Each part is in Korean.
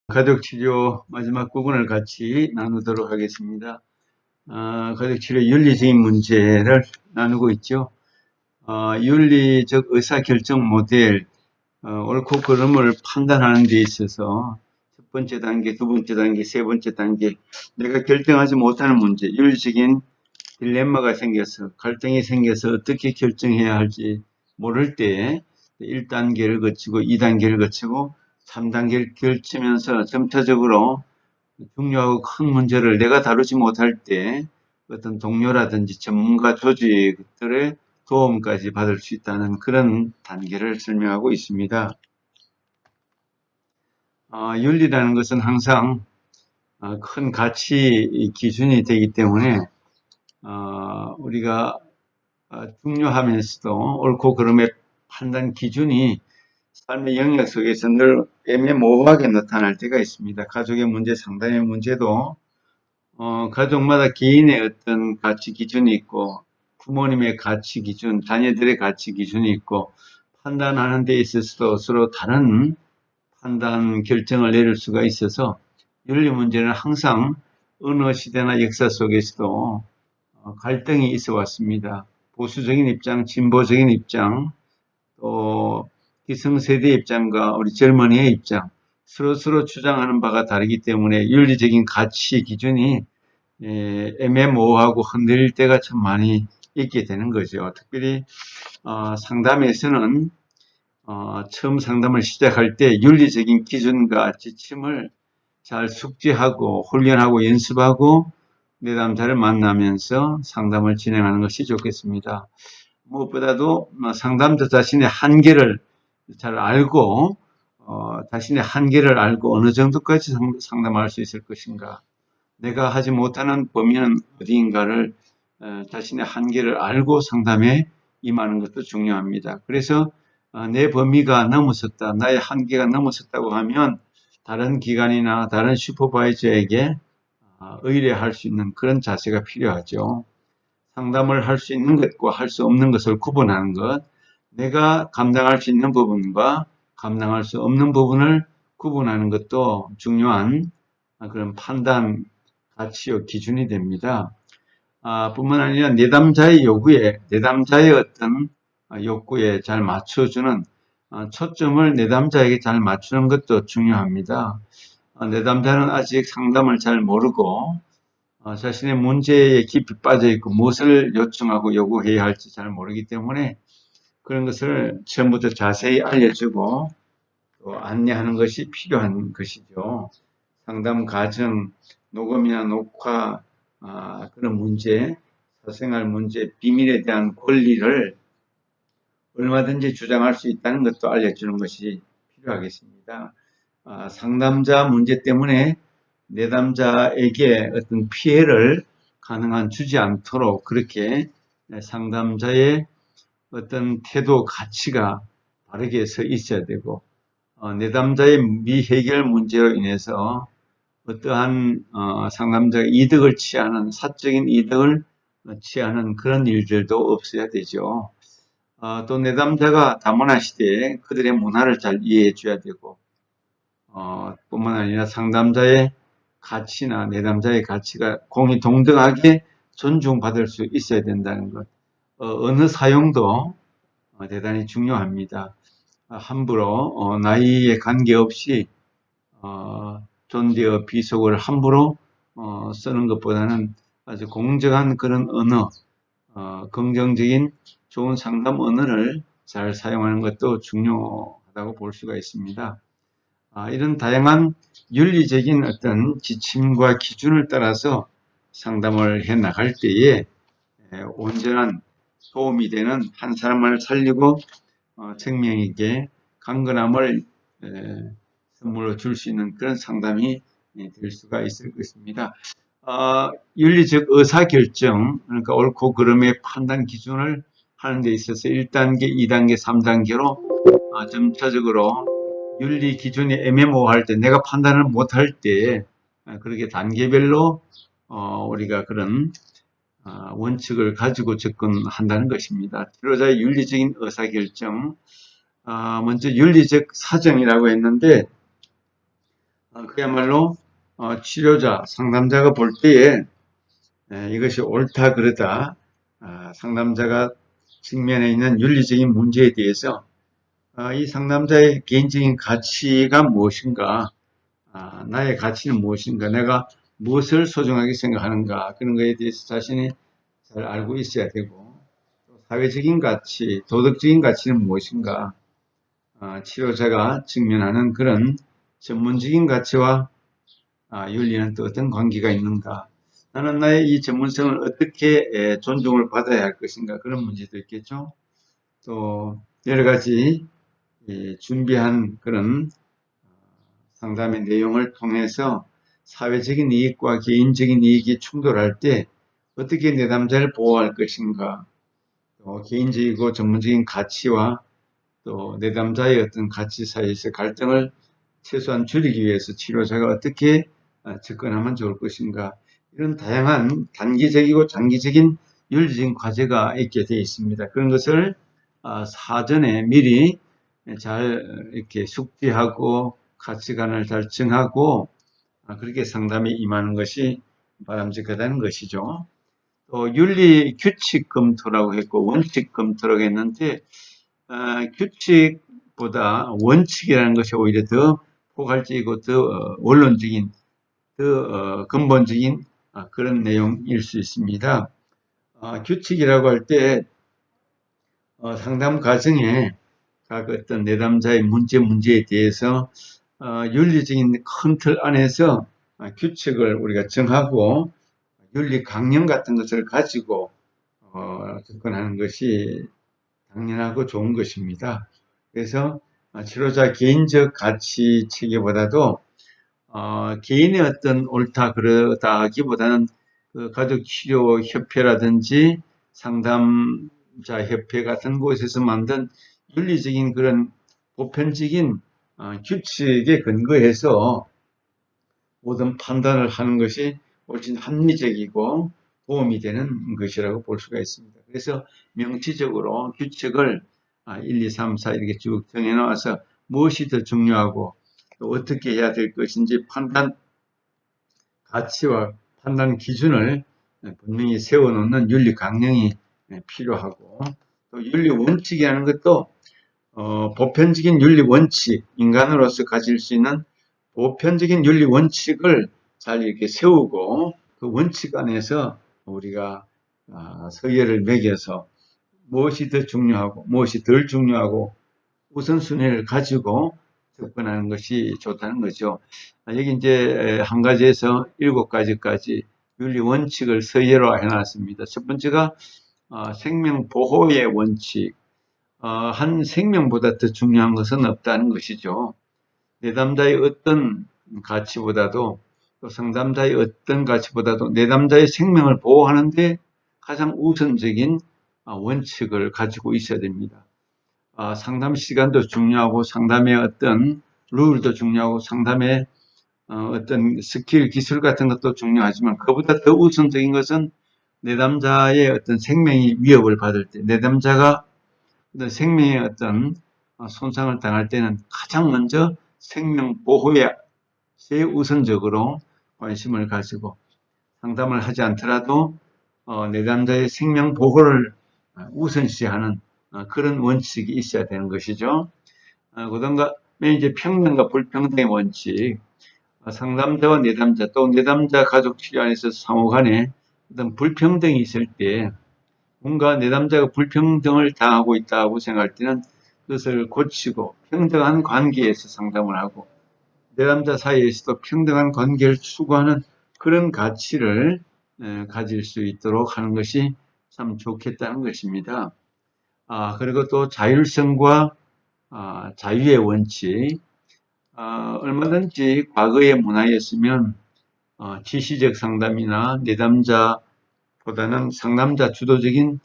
가족치료 마지막 부분을 같이 나누도록 하겠습니다. 가족치료 윤리적인 문제를 나누고 있죠. 윤리적 의사결정 모델, 옳고 그름을 판단하는 데 있어서 첫 번째 단계, 두 번째 단계, 세 번째 단계, 내가 결정하지 못하는 문제, 윤리적인 딜레마가 생겨서, 갈등이 생겨서 어떻게 결정해야 할지 모를 때 1단계를 거치고 2단계를 거치고 3단계를 걸치면서 점차적으로 중요하고 큰 문제를 내가 다루지 못할 때 어떤 동료라든지 전문가 조직들의 도움까지 받을 수 있다는 그런 단계를 설명하고 있습니다. 윤리라는 것은 항상 큰 가치 기준이 되기 때문에 우리가 중요하면서도 옳고 그름의 판단 기준이 삶의 영역 속에서 늘 애매모호하게 나타날 때가 있습니다. 가족의 문제, 상담의 문제도 가족마다 개인의 어떤 가치 기준이 있고 부모님의 가치 기준, 자녀들의 가치 기준이 있고 판단하는 데 있어서도 서로 다른 판단 결정을 내릴 수가 있어서 윤리 문제는 항상 어느 시대나 역사 속에서도 갈등이 있어 왔습니다. 보수적인 입장, 진보적인 입장, 또 기성세대 입장과 우리 젊은이의 입장, 서로 주장하는 바가 다르기 때문에 윤리적인 가치 기준이 애매모호하고 흔들릴 때가 참 많이 있게 되는 거죠. 특별히 상담에서는 처음 상담을 시작할 때 윤리적인 기준과 지침을 잘 숙지하고 훈련하고 연습하고 내담자를 만나면서 상담을 진행하는 것이 좋겠습니다. 무엇보다도 상담자 자신의 한계를 잘 알고 자신의 한계를 알고 어느 정도까지 상담할 수 있을 것인가, 내가 하지 못하는 범위는 어디인가를 자신의 한계를 알고 상담에 임하는 것도 중요합니다. 그래서 내 범위가 넘어섰다, 나의 한계가 넘어섰다고 하면 다른 기관이나 다른 슈퍼바이저에게 의뢰할 수 있는 그런 자세가 필요하죠. 상담을 할 수 있는 것과 할 수 없는 것을 구분하는 것, 내가 감당할 수 있는 부분과 감당할 수 없는 부분을 구분하는 것도 중요한 그런 판단 가치요 기준이 됩니다. 뿐만 아니라 내담자의 요구에, 내담자의 어떤 욕구에 잘 맞춰주는 초점을 내담자에게 잘 맞추는 것도 중요합니다. 내담자는 아직 상담을 잘 모르고 자신의 문제에 깊이 빠져 있고 무엇을 요청하고 요구해야 할지 잘 모르기 때문에 그런 것을 처음부터 자세히 알려주고 또 안내하는 것이 필요한 것이죠. 상담 과정, 녹음이나 녹화, 그런 문제, 사생활 문제, 비밀에 대한 권리를 얼마든지 주장할 수 있다는 것도 알려주는 것이 필요하겠습니다. 상담자 문제 때문에 내담자에게 어떤 피해를 가능한 주지 않도록 그렇게 상담자의 어떤 태도, 가치가 바르게 서 있어야 되고, 내담자의 미해결 문제로 인해서 어떠한 상담자가 이득을 취하는, 사적인 이득을 취하는 그런 일들도 없어야 되죠. 또 내담자가 다문화 시대에 그들의 문화를 잘 이해해 줘야 되고, 뿐만 아니라 상담자의 가치나 내담자의 가치가 공이 동등하게 존중받을 수 있어야 된다는 것. 어느 사용도 대단히 중요합니다. 함부로 나이에 관계없이 존대어 비속어를 함부로 쓰는 것보다는 아주 공정한 그런 언어, 긍정적인 좋은 상담 언어를 잘 사용하는 것도 중요하다고 볼 수가 있습니다. 이런 다양한 윤리적인 어떤 지침과 기준을 따라서 상담을 해 나갈 때에 온전한 도움이 되는, 한 사람을 살리고 생명에게 강건함을 선물로 줄 수 있는 그런 상담이 될 수가 있을 것입니다. 윤리적 의사결정, 그러니까 옳고 그름의 판단 기준을 하는 데 있어서 1단계, 2단계, 3단계로 점차적으로 윤리 기준이 애매모호할 때, 내가 판단을 못할 때 그렇게 단계별로 우리가 그런 원칙을 가지고 접근한다는 것입니다. 치료자의 윤리적인 의사결정, 먼저 윤리적 사정이라고 했는데 그야말로 치료자, 상담자가 볼 때에 이것이 옳다 그르다, 상담자가 직면해 있는 윤리적인 문제에 대해서 이 상담자의 개인적인 가치가 무엇인가, 나의 가치는 무엇인가, 내가 무엇을 소중하게 생각하는가, 그런 것에 대해서 자신이 잘 알고 있어야 되고, 사회적인 가치, 도덕적인 가치는 무엇인가, 치료자가 직면하는 그런 전문적인 가치와 윤리는 또 어떤 관계가 있는가, 나는 나의 이 전문성을 어떻게 존중을 받아야 할 것인가, 그런 문제도 있겠죠. 또 여러 가지 준비한 그런 상담의 내용을 통해서 사회적인 이익과 개인적인 이익이 충돌할 때 어떻게 내담자를 보호할 것인가, 또 개인적이고 전문적인 가치와 또 내담자의 어떤 가치 사이에서 갈등을 최소한 줄이기 위해서 치료자가 어떻게 접근하면 좋을 것인가, 이런 다양한 단기적이고 장기적인 윤리적인 과제가 있게 되어 있습니다. 그런 것을 사전에 미리 잘 이렇게 숙지하고 가치관을 잘 정하고 그렇게 상담에 임하는 것이 바람직하다는 것이죠. 또 윤리 규칙 검토라고 했고 원칙 검토라고 했는데 규칙보다 원칙이라는 것이 오히려 더 포괄적이고 더 원론적인, 더 근본적인 그런 내용일 수 있습니다. 규칙이라고 할 때 상담 과정에 각 어떤 내담자의 문제에 대해서 윤리적인 큰 틀 안에서 규칙을 우리가 정하고 윤리 강령 같은 것을 가지고 접근하는 것이 당연하고 좋은 것입니다. 그래서 치료자 개인적 가치 체계보다도 개인의 어떤 옳다 그르다기보다는 그 가족치료협회라든지 상담자협회 같은 곳에서 만든 윤리적인 그런 보편적인 규칙에 근거해서 모든 판단을 하는 것이 훨씬 합리적이고 도움이 되는 것이라고 볼 수가 있습니다. 그래서 명시적으로 규칙을 1, 2, 3, 4 이렇게 쭉 정해놓아서 무엇이 더 중요하고 또 어떻게 해야 될 것인지 판단 가치와 판단 기준을 분명히 세워놓는 윤리 강령이 필요하고, 또 윤리 원칙이라는 것도 보편적인 윤리 원칙, 인간으로서 가질 수 있는 보편적인 윤리 원칙을 잘 이렇게 세우고 그 원칙 안에서 우리가 서열을 매겨서 무엇이 더 중요하고 무엇이 덜 중요하고 우선순위를 가지고 접근하는 것이 좋다는 거죠. 여기 이제 한 가지에서 7가지까지 윤리 원칙을 서열화 해놨습니다. 첫 번째가 생명 보호의 원칙. 한 생명보다 더 중요한 것은 없다는 것이죠. 내담자의 어떤 가치보다도 또 상담자의 어떤 가치보다도 내담자의 생명을 보호하는데 가장 우선적인 원칙을 가지고 있어야 됩니다. 상담 시간도 중요하고 상담의 어떤 룰도 중요하고 상담의 어떤 스킬, 기술 같은 것도 중요하지만 그보다 더 우선적인 것은 내담자의 어떤 생명이 위협을 받을 때, 내담자가 생명의 어떤 손상을 당할 때는 가장 먼저 생명 보호에 최우선적으로 관심을 가지고 상담을 하지 않더라도 내담자의 생명 보호를 우선시하는 그런 원칙이 있어야 되는 것이죠. 그다음에 이제 평등과 불평등의 원칙, 상담자와 내담자 또 내담자 가족 치료 안에서 상호간에 어떤 불평등이 있을 때 뭔가 내담자가 불평등을 당하고 있다고 생각할 때는 그것을 고치고 평등한 관계에서 상담을 하고 내담자 사이에서도 평등한 관계를 추구하는 그런 가치를 가질 수 있도록 하는 것이 참 좋겠다는 것입니다. 그리고 또 자율성과 자유의 원칙, 얼마든지 과거의 문화였으면 지시적 상담이나 내담자보다는 상담자 주도적인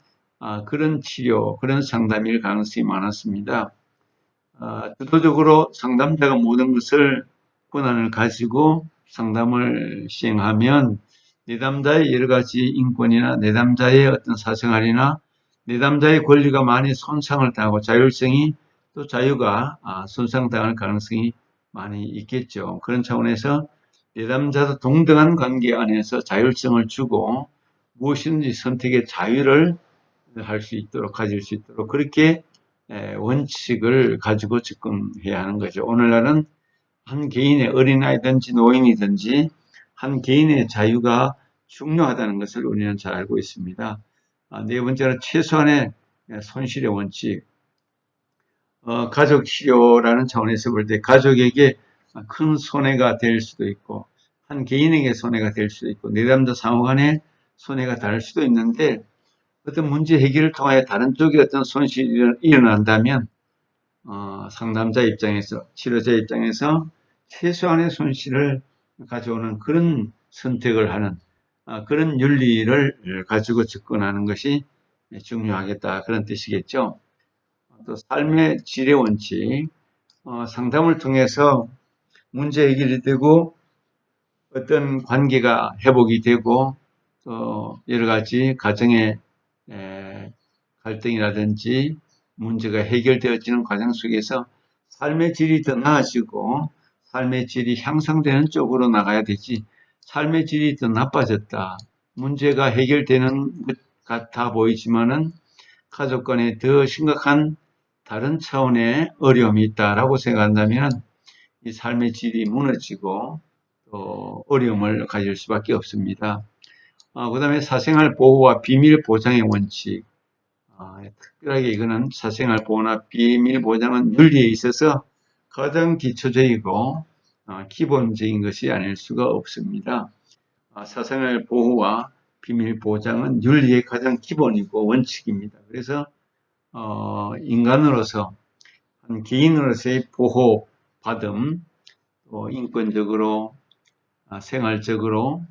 그런 치료, 그런 상담일 가능성이 많았습니다. 주도적으로 상담자가 모든 것을 권한을 가지고 상담을 시행하면 내담자의 여러 가지 인권이나 내담자의 어떤 사생활이나 내담자의 권리가 많이 손상을 당하고 자율성이 또 자유가 손상당할 가능성이 많이 있겠죠. 그런 차원에서 내담자도 동등한 관계 안에서 자율성을 주고 무엇이든지 선택의 자유를 할 수 있도록 가질 수 있도록 그렇게 원칙을 가지고 접근해야 하는 거죠. 오늘날은 한 개인의 어린아이든지 노인이든지 한 개인의 자유가 중요하다는 것을 우리는 잘 알고 있습니다. 네 번째는 최소한의 손실의 원칙. 가족 치료라는 차원에서 볼 때 가족에게 큰 손해가 될 수도 있고 한 개인에게 손해가 될 수도 있고 내담자 상호 간에 손해가 닿을 수도 있는데 어떤 문제 해결을 통하여 다른 쪽에 어떤 손실이 일어난다면 상담자 입장에서 치료자 입장에서 최소한의 손실을 가져오는 그런 선택을 하는 그런 윤리를 가지고 접근하는 것이 중요하겠다 그런 뜻이겠죠. 또 삶의 질의 원칙 상담을 통해서 문제 해결이 되고 어떤 관계가 회복이 되고 또 여러 가지 가정의 갈등이라든지 문제가 해결되어지는 과정 속에서 삶의 질이 더 나아지고 삶의 질이 향상되는 쪽으로 나가야 되지 삶의 질이 더 나빠졌다. 문제가 해결되는 것 같아 보이지만은 가족 간에 더 심각한 다른 차원의 어려움이 있다라고 생각한다면 이 삶의 질이 무너지고 또 어려움을 가질 수밖에 없습니다. 그 다음에 사생활 보호와 비밀 보장의 원칙. 특별하게 이거는 사생활 보호나 비밀 보장은 윤리에 있어서 가장 기초적이고 기본적인 것이 아닐 수가 없습니다. 사생활 보호와 비밀 보장은 윤리의 가장 기본이고 원칙입니다. 그래서 인간으로서 한 개인으로서의 보호받음, 또 인권적으로, 생활적으로,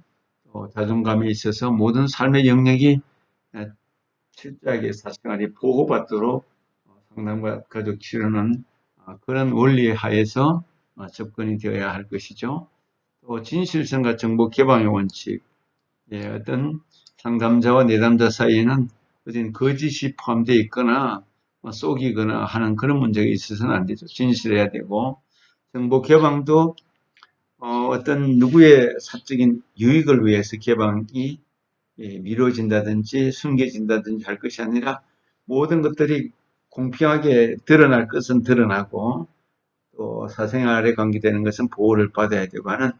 또 자존감에 있어서 모든 삶의 영역이 철저하게 사생활이 보호받도록 상담과 가족 치료는 그런 원리에 하에서 접근이 되어야 할 것이죠. 또 진실성과 정보 개방의 원칙, 어떤 상담자와 내담자 사이에는 어떤 거짓이 포함되어 있거나 속이거나 하는 그런 문제가 있어서는 안 되죠. 진실해야 되고 정보 개방도 어떤 누구의 사적인 유익을 위해서 개방이 미뤄진다든지 숨겨진다든지 할 것이 아니라 모든 것들이 공평하게 드러날 것은 드러나고 또 사생활에 관계되는 것은 보호를 받아야 되고 하는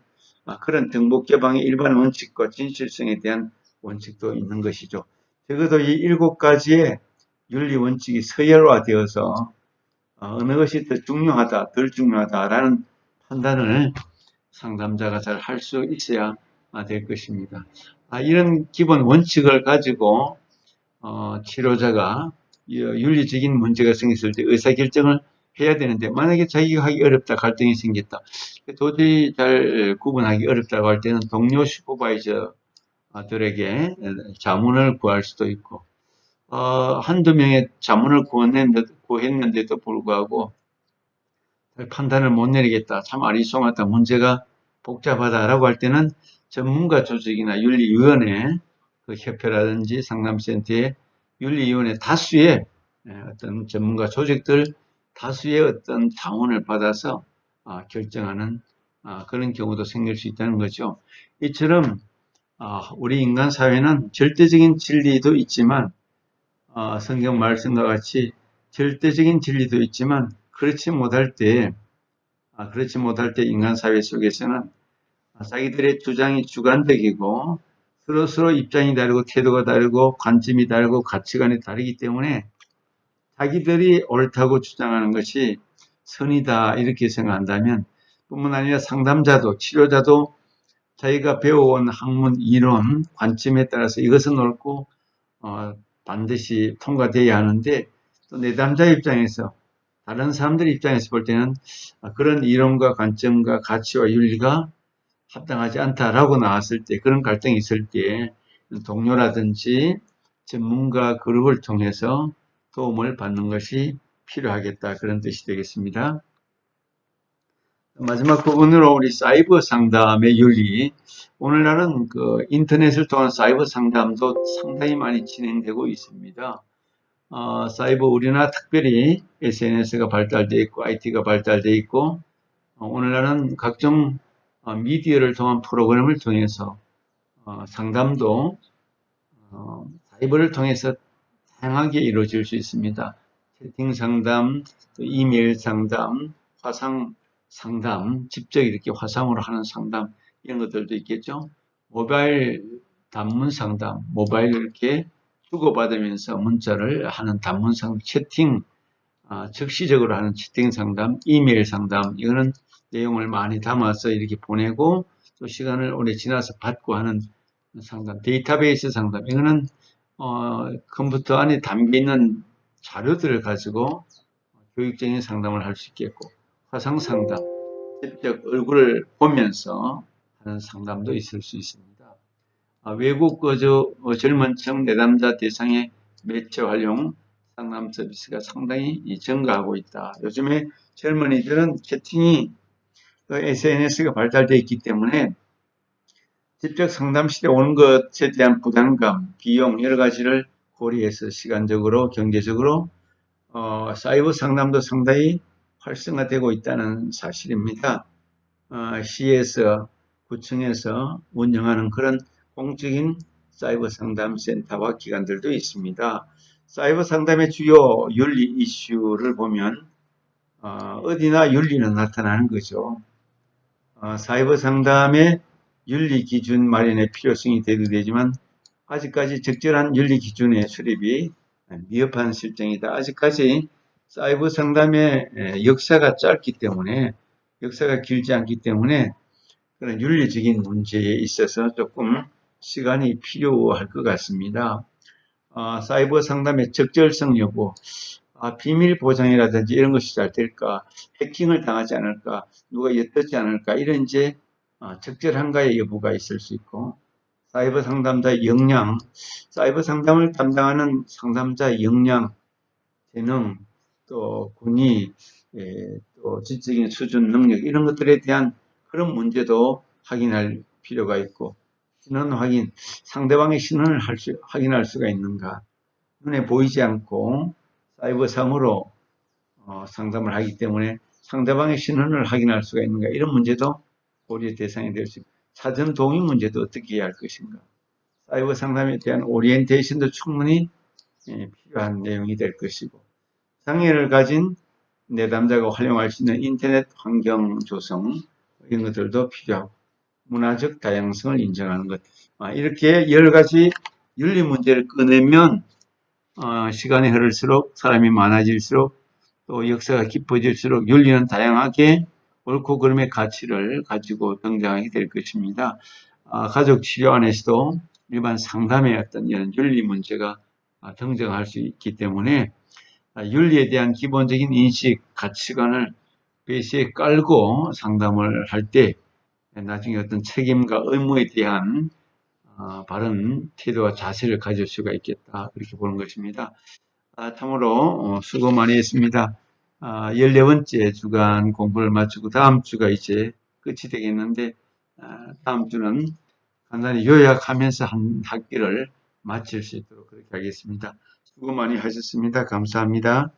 그런 정보 개방의 일반 원칙과 진실성에 대한 원칙도 있는 것이죠. 적어도 이 7가지의 윤리 원칙이 서열화되어서 어느 것이 더 중요하다, 덜 중요하다라는 판단을 상담자가 잘 할 수 있어야 될 것입니다. 이런 기본 원칙을 가지고 치료자가 윤리적인 문제가 생겼을 때 의사결정을 해야 되는데 만약에 자기가 하기 어렵다, 갈등이 생겼다, 도저히 잘 구분하기 어렵다고 할 때는 동료 슈퍼바이저들에게 자문을 구할 수도 있고 한두 명의 자문을 구했는데도 불구하고 판단을 못 내리겠다, 참 아리송하다, 문제가 복잡하다라고 할 때는 전문가 조직이나 윤리위원회, 그 협회라든지 상담센터의 윤리위원회 다수의 어떤 전문가 조직들 다수의 어떤 자문을 받아서 결정하는 그런 경우도 생길 수 있다는 거죠. 이처럼 우리 인간 사회는 절대적인 진리도 있지만 성경 말씀과 같이 절대적인 진리도 있지만 그렇지 못할 때 인간 사회 속에서는 자기들의 주장이 주관적이고 서로 입장이 다르고 태도가 다르고 관점이 다르고 가치관이 다르기 때문에 자기들이 옳다고 주장하는 것이 선이다 이렇게 생각한다면 뿐만 아니라 상담자도 치료자도 자기가 배워온 학문 이론 관점에 따라서 이것은 옳고 반드시 통과돼야 하는데 또 내담자 입장에서 다른 사람들 입장에서 볼 때는 그런 이론과 관점과 가치와 윤리가 합당하지 않다라고 나왔을 때 그런 갈등이 있을 때 동료라든지 전문가 그룹을 통해서 도움을 받는 것이 필요하겠다 그런 뜻이 되겠습니다. 마지막 부분으로 우리 사이버 상담의 윤리 오늘날은 그 인터넷을 통한 사이버 상담도 상당히 많이 진행되고 있습니다. 사이버 우리나라 특별히 SNS가 발달되어 있고 IT가 발달되어 있고 오늘날은 각종 미디어를 통한 프로그램을 통해서 상담도 사이버를 통해서 다양하게 이루어질 수 있습니다. 채팅 상담, 또 이메일 상담, 화상 상담, 직접 이렇게 화상으로 하는 상담, 이런 것들도 있겠죠. 모바일 단문 상담, 모바일 이렇게 주고받으면서 문자를 하는 단문 상담, 채팅, 즉시적으로 하는 채팅 상담, 이메일 상담, 이거는 내용을 많이 담아서 이렇게 보내고 또 시간을 오래 지나서 받고 하는 상담, 데이터베이스 상담, 이거는 컴퓨터 안에 담겨있는 자료들을 가지고 교육적인 상담을 할 수 있겠고, 화상 상담, 직접 얼굴을 보면서 하는 상담도 있을 수 있습니다. 외국 젊은 층 내담자 대상의 매체 활용 상담 서비스가 상당히 증가하고 있다. 요즘에 젊은이들은 채팅이 SNS가 발달되어 있기 때문에 직접 상담 실에 오는 것에 대한 부담감, 비용 여러 가지를 고려해서 시간적으로 경제적으로 사이버 상담도 상당히 활성화되고 있다는 사실입니다. 시에서 구청에서 운영하는 그런 공적인 사이버 상담 센터와 기관들도 있습니다. 사이버 상담의 주요 윤리 이슈를 보면 어디나 윤리는 나타나는 거죠. 사이버 상담의 윤리 기준 마련의 필요성이 대두되지만 아직까지 적절한 윤리 기준의 수립이 미흡한 실정이다. 아직까지 사이버 상담의 역사가 짧기 때문에, 역사가 길지 않기 때문에 그런 윤리적인 문제에 있어서 조금 시간이 필요할 것 같습니다. 사이버 상담의 적절성 여부, 비밀 보장이라든지 이런 것이 잘 될까, 해킹을 당하지 않을까, 누가 엿듣지 않을까, 이런 이제 적절한가의 여부가 있을 수 있고, 사이버 상담자의 역량, 사이버 상담을 담당하는 상담자의 역량, 재능, 또 권위, 또 지적인 수준, 능력, 이런 것들에 대한 그런 문제도 확인할 필요가 있고, 신원 확인, 상대방의 신원을 확인할 수가 있는가, 눈에 보이지 않고 사이버상으로 상담을 하기 때문에 상대방의 신원을 확인할 수가 있는가, 이런 문제도 고려 대상이 될 수 있고, 사전 동의 문제도 어떻게 해야 할 것인가, 사이버 상담에 대한 오리엔테이션도 충분히 필요한 내용이 될 것이고, 장애를 가진 내담자가 활용할 수 있는 인터넷 환경 조성, 이런 것들도 필요하고, 문화적 다양성을 인정하는 것, 이렇게 여러 가지 윤리 문제를 꺼내면 시간이 흐를수록 사람이 많아질수록 또 역사가 깊어질수록 윤리는 다양하게 옳고 그름의 가치를 가지고 등장하게 될 것입니다. 가족 치료 안에서도 일반 상담의 어떤 이런 윤리 문제가 등장할 수 있기 때문에 윤리에 대한 기본적인 인식, 가치관을 베이스에 깔고 상담을 할 때 나중에 어떤 책임과 의무에 대한 바른 태도와 자세를 가질 수가 있겠다, 그렇게 보는 것입니다. 참으로 수고 많이 했습니다. 14번째 주간 공부를 마치고 다음 주가 이제 끝이 되겠는데, 다음 주는 간단히 요약하면서 한 학기를 마칠 수 있도록 그렇게 하겠습니다. 수고 많이 하셨습니다. 감사합니다.